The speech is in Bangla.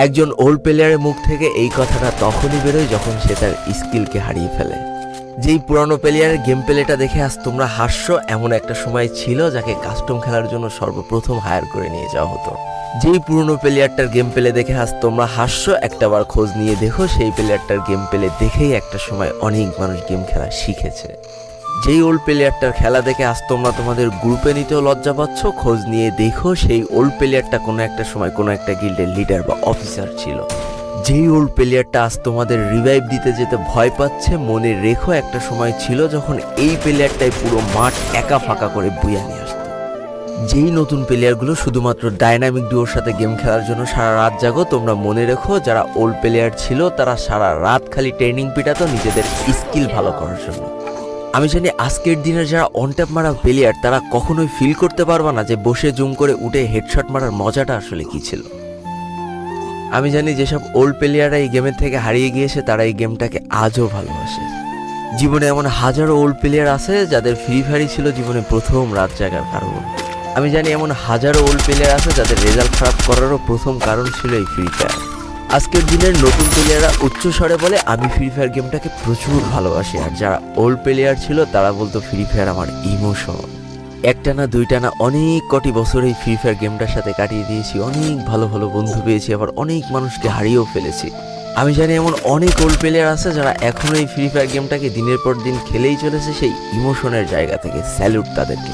একজন ওল্ড প্লেয়ারের মুখ থেকে এই কথাটা তখনই বেরোয় যখন সে তার স্কিলকে হারিয়ে ফেলে। যেই পুরানো প্লেয়ারের গেম প্লেটা দেখে আজ তোমরা হাসছো, এমন একটা সময় ছিল যাকে কাস্টম খেলার জন্য সর্বপ্রথম হায়ার করে নিয়ে যাওয়া হতো। যেই পুরনো প্লেয়ারটার গেম প্লে দেখে আজ তোমরা হাসছো, একটাবার খোঁজ নিয়ে দেখো সেই প্লেয়ারটার গেম প্লে দেখেই একটা সময় অনেক মানুষ গেম খেলা শিখেছে। যেই ওল্ড প্লেয়ারটার খেলা দেখে আজ তোমরা তোমাদের গ্রুপে নিতেও লজ্জা পাচ্ছ, খোঁজ নিয়ে দেখো সেই ওল্ড প্লেয়ারটা কোনো একটা সময় কোনো একটা গিল্ডের লিডার বা অফিসার ছিল। যেই ওল্ড প্লেয়ারটা আজ তোমাদের রিভাইভ দিতে যেতে ভয় পাচ্ছে, মনে রেখো একটা সময় ছিল যখন এই প্লেয়ারটাই পুরো মাঠ একা ফাঁকা করে বুয়া নিয়ে আসতো। যেই নতুন প্লেয়ারগুলো শুধুমাত্র ডাইনামিক ডুয়োর সাথে গেম খেলার জন্য সারা রাত জাগো, তোমরা মনে রেখো যারা ওল্ড প্লেয়ার ছিল তারা সারা রাত খালি ট্রেনিং পিটাতো নিজেদের স্কিল ভালো করার জন্য। আমি জানি আজকের দিনের যারা অন ট্যাপ মারা প্লেয়ার তারা কখনোই ফিল করতে পারবা না যে বসে জুম করে উঠে হেডশট মারার মজাটা আসলে কি ছিল। আমি জানি যেসব ওল্ড প্লেয়াররা এই গেমের থেকে হারিয়ে গিয়েছে তারা এই গেমটাকে আজও ভালোবাসে। জীবনে এমন হাজারো ওল্ড প্লেয়ার আছে যাদের ফ্রি ফায়ারই ছিল জীবনে প্রথম রাত জাগার কারণ। আমি জানি এমন হাজারো ওল্ড প্লেয়ার আছে যাদের রেজাল্ট খারাপ করারও প্রথম কারণ ছিল এই ফ্রি ফায়ার। আজকের দিনের নতুন প্লেয়াররা উচ্চস্বরে বলে আমি ফ্রি ফায়ার গেমটাকে প্রচুর ভালোবাসি, আর যারা ওল্ড প্লেয়ার ছিল তারা বলতো ফ্রি ফায়ার আমার ইমোশন। একটা না দুইটা না অনেক কটি বছর এই ফ্রি ফায়ার গেমটার সাথে কাটিয়ে দিয়েছি, অনেক ভালো ভালো বন্ধু পেয়েছি, আবার অনেক মানুষকে হারিয়েও ফেলেছি। আমি জানি এমন অনেক ওল্ড প্লেয়ার আছে যারা এখনও এই ফ্রি ফায়ার গেমটাকে দিনের পর দিন খেলেই চলেছে সেই ইমোশনের জায়গা থেকে। স্যালুট তাদেরকে।